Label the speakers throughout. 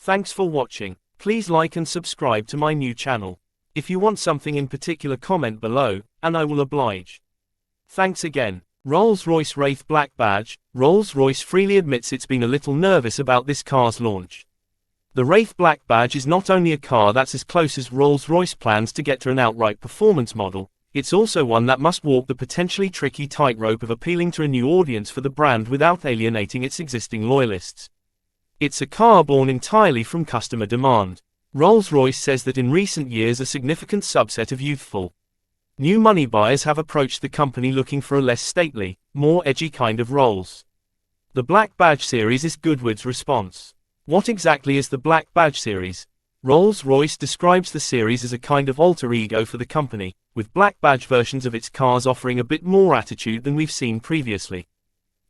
Speaker 1: Thanks for watching. Please like and subscribe to my new channel. If you want something in particular, comment below, and I will oblige. Thanks again. Rolls-Royce Wraith Black Badge. Rolls-Royce freely admits it's been a little nervous about this car's launch. The Wraith Black Badge is not only a car that's as close as Rolls-Royce plans to get to an outright performance model, it's also one that must walk the potentially tricky tightrope of appealing to a new audience for the brand without alienating its existing loyalists. It's a car born entirely from customer demand. Rolls-Royce says that in recent years a significant subset of youthful, new money buyers have approached the company looking for a less stately, more edgy kind of Rolls. The Black Badge series is Goodwood's response. What exactly is the Black Badge series? Rolls-Royce describes the series as a kind of alter ego for the company, with Black Badge versions of its cars offering a bit more attitude than we've seen previously.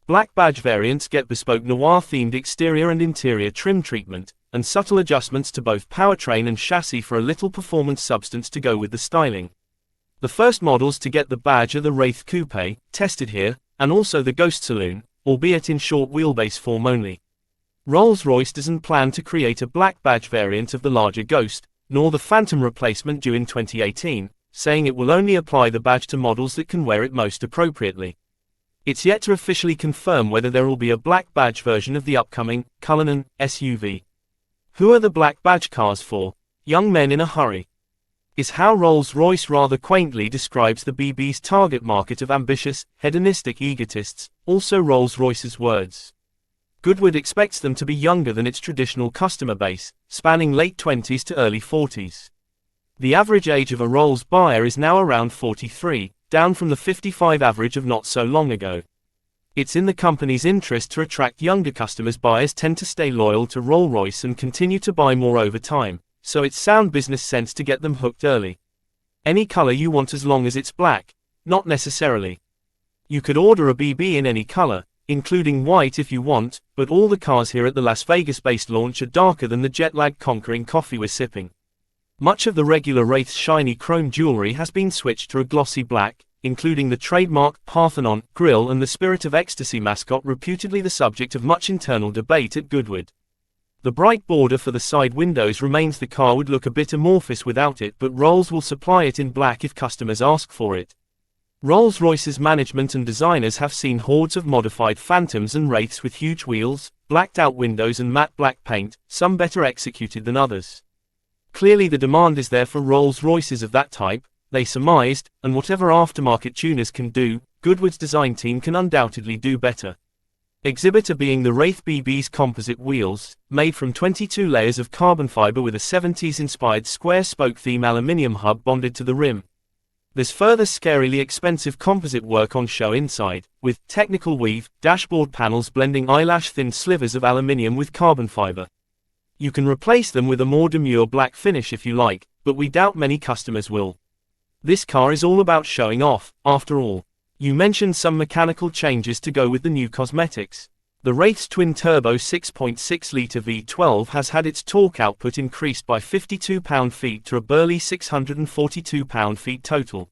Speaker 1: Black Badge variants get bespoke noir-themed exterior and interior trim treatment, and subtle adjustments to both powertrain and chassis for a little performance substance to go with the styling. The first models to get the badge are the Wraith Coupe, tested here, and also the Ghost Saloon, albeit in short wheelbase form only. Rolls-Royce doesn't plan to create a Black Badge variant of the larger Ghost, nor the Phantom replacement due in 2018, saying it will only apply the badge to models that can wear it most appropriately. It's yet to officially confirm whether there will be a Black Badge version of the upcoming Cullinan SUV. Who are the Black Badge cars for? Young men in a hurry. Is how Rolls-Royce rather quaintly describes the BB's target market of ambitious, hedonistic egotists, also Rolls-Royce's words. Goodwood expects them to be younger than its traditional customer base, spanning late 20s to early 40s. The average age of a Rolls buyer is now around 43, down from the 55 average of not so long ago. It's in the company's interest to attract younger customers. Buyers tend to stay loyal to Rolls-Royce and continue to buy more over time, so it's sound business sense to get them hooked early. Any color you want as long as it's black? Not necessarily. You could order a BB in any color, including white if you want, but all the cars here at the Las Vegas-based launch are darker than the jet-lag-conquering coffee we're sipping. Much of the regular Wraith's shiny chrome jewelry has been switched to a glossy black, including the trademark Parthenon grille and the Spirit of Ecstasy mascot, reputedly the subject of much internal debate at Goodwood. The bright border for the side windows remains. The car would look a bit amorphous without it, but Rolls will supply it in black if customers ask for it. Rolls-Royce's management and designers have seen hordes of modified Phantoms and Wraiths with huge wheels, blacked-out windows and matte black paint, some better executed than others. Clearly the demand is there for Rolls-Royces of that type, they surmised, and whatever aftermarket tuners can do, Goodwood's design team can undoubtedly do better. Exhibitor being the Wraith BB's composite wheels, made from 22 layers of carbon fiber with a 70s-inspired square-spoke theme aluminium hub bonded to the rim. There's further scarily expensive composite work on show inside, with technical weave, dashboard panels blending eyelash-thin slivers of aluminium with carbon fiber. You can replace them with a more demure black finish if you like, but we doubt many customers will. This car is all about showing off, after all. You mentioned some mechanical changes to go with the new cosmetics. The Wraith's twin-turbo 6.6-litre V12 has had its torque output increased by 52 pound-feet to a burly 642 pound-feet total.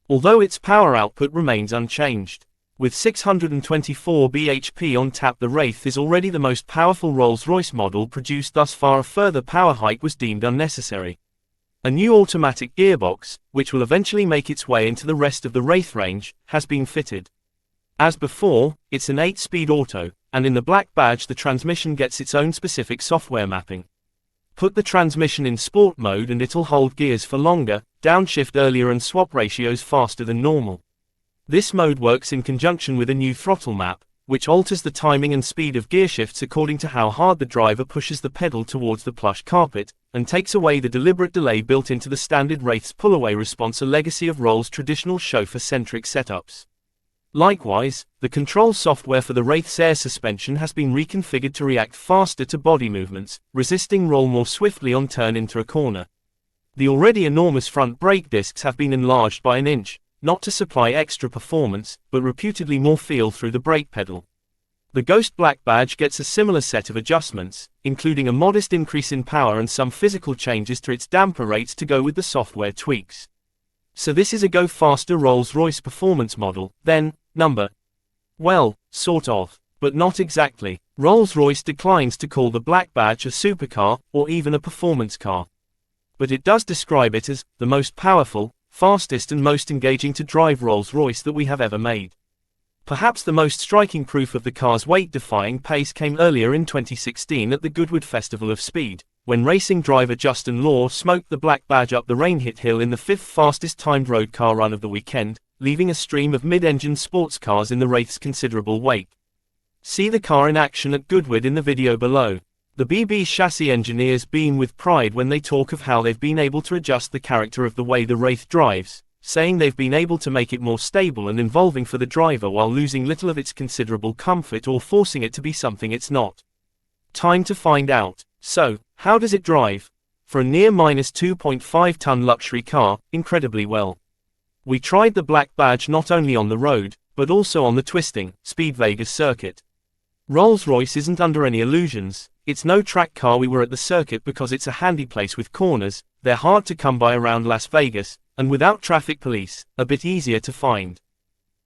Speaker 1: Although its power output remains unchanged. With 624 bhp on tap, the Wraith is already the most powerful Rolls-Royce model produced thus far. A further power hike was deemed unnecessary. A new automatic gearbox, which will eventually make its way into the rest of the Wraith range, has been fitted. As before, it's an 8-speed auto, and in the Black Badge the transmission gets its own specific software mapping. Put the transmission in sport mode and it'll hold gears for longer, downshift earlier and swap ratios faster than normal. This mode works in conjunction with a new throttle map, which alters the timing and speed of gear shifts according to how hard the driver pushes the pedal towards the plush carpet, and takes away the deliberate delay built into the standard Wraith's pull-away response, a legacy of Rolls' traditional chauffeur-centric setups. Likewise, the control software for the Wraith's air suspension has been reconfigured to react faster to body movements, resisting roll more swiftly on turn into a corner. The already enormous front brake discs have been enlarged by an inch, not to supply extra performance, but reputedly more feel through the brake pedal. The Ghost Black Badge gets a similar set of adjustments, including a modest increase in power and some physical changes to its damper rates to go with the software tweaks. So this is a go faster Rolls-Royce performance model, then, number? Well, sort of. But not exactly. Rolls-Royce declines to call the Black Badge a supercar, or even a performance car. But it does describe it as the most powerful, fastest and most engaging to drive Rolls-Royce that we have ever made. Perhaps the most striking proof of the car's weight-defying pace came earlier in 2016 at the Goodwood Festival of Speed, when racing driver Justin Law smoked the Black Badge up the rain-hit hill in the 5th fastest timed road car run of the weekend, leaving a stream of mid-engine sports cars in the Wraith's considerable wake. See the car in action at Goodwood in the video below. The BB chassis engineers beam with pride when they talk of how they've been able to adjust the character of the way the Wraith drives, saying they've been able to make it more stable and involving for the driver while losing little of its considerable comfort or forcing it to be something it's not. Time to find out. So, how does it drive? For a near -2.5-ton luxury car, incredibly well. We tried the Black Badge not only on the road, but also on the twisting, Speed Vegas circuit. Rolls-Royce isn't under any illusions. It's no track car. We were at the circuit because it's a handy place with corners, they're hard to come by around Las Vegas, and without traffic police, a bit easier to find.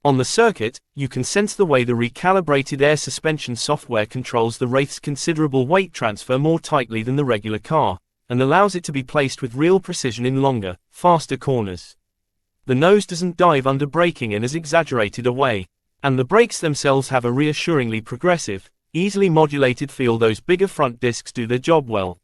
Speaker 1: On the circuit, you can sense the way the recalibrated air suspension software controls the Wraith's considerable weight transfer more tightly than the regular car, and allows it to be placed with real precision in longer, faster corners. The nose doesn't dive under braking in as exaggerated a way, and the brakes themselves have a reassuringly progressive, easily modulated feel. Those bigger front discs do their job well.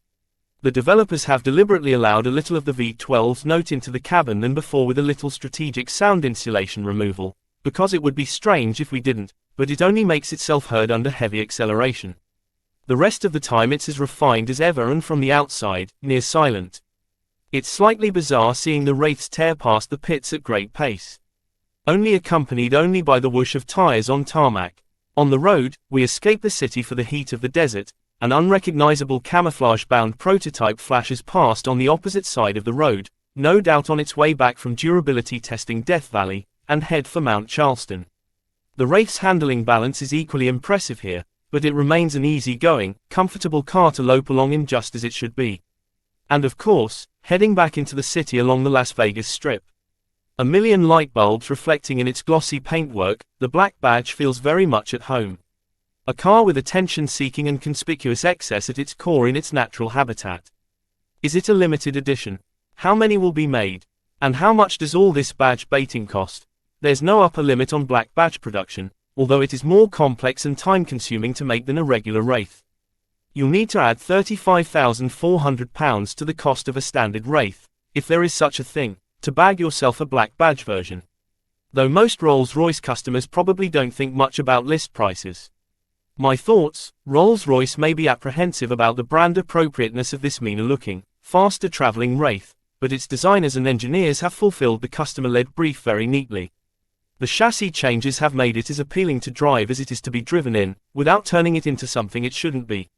Speaker 1: The developers have deliberately allowed a little of the V12's note into the cabin than before with a little strategic sound insulation removal, because it would be strange if we didn't, but it only makes itself heard under heavy acceleration. The rest of the time it's as refined as ever and from the outside, near silent. It's slightly bizarre seeing the Wraiths tear past the pits at great pace, accompanied only by the whoosh of tires on tarmac. On the road, we escape the city for the heat of the desert. An unrecognizable camouflage-bound prototype flashes past on the opposite side of the road, no doubt on its way back from durability testing Death Valley, and head for Mount Charleston. The Wraith's handling balance is equally impressive here, but it remains an easy-going, comfortable car to lope along in just as it should be. And of course, heading back into the city along the Las Vegas Strip. A million light bulbs reflecting in its glossy paintwork, the Black Badge feels very much at home. A car with attention-seeking and conspicuous excess at its core in its natural habitat. Is it a limited edition? How many will be made? And how much does all this badge baiting cost? There's no upper limit on Black Badge production, although it is more complex and time-consuming to make than a regular Wraith. You'll need to add £35,400 to the cost of a standard Wraith, if there is such a thing, to bag yourself a Black Badge version. Though most Rolls-Royce customers probably don't think much about list prices. My thoughts: Rolls-Royce may be apprehensive about the brand appropriateness of this meaner-looking, faster-traveling Wraith, but its designers and engineers have fulfilled the customer-led brief very neatly. The chassis changes have made it as appealing to drive as it is to be driven in, without turning it into something it shouldn't be.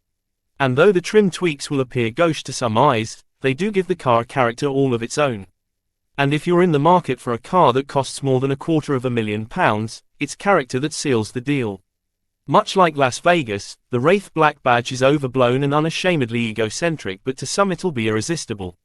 Speaker 1: And though the trim tweaks will appear gauche to some eyes, they do give the car a character all of its own. And if you're in the market for a car that costs more than £250,000, it's character that seals the deal. Much like Las Vegas, the Wraith Black Badge is overblown and unashamedly egocentric, but to some it'll be irresistible.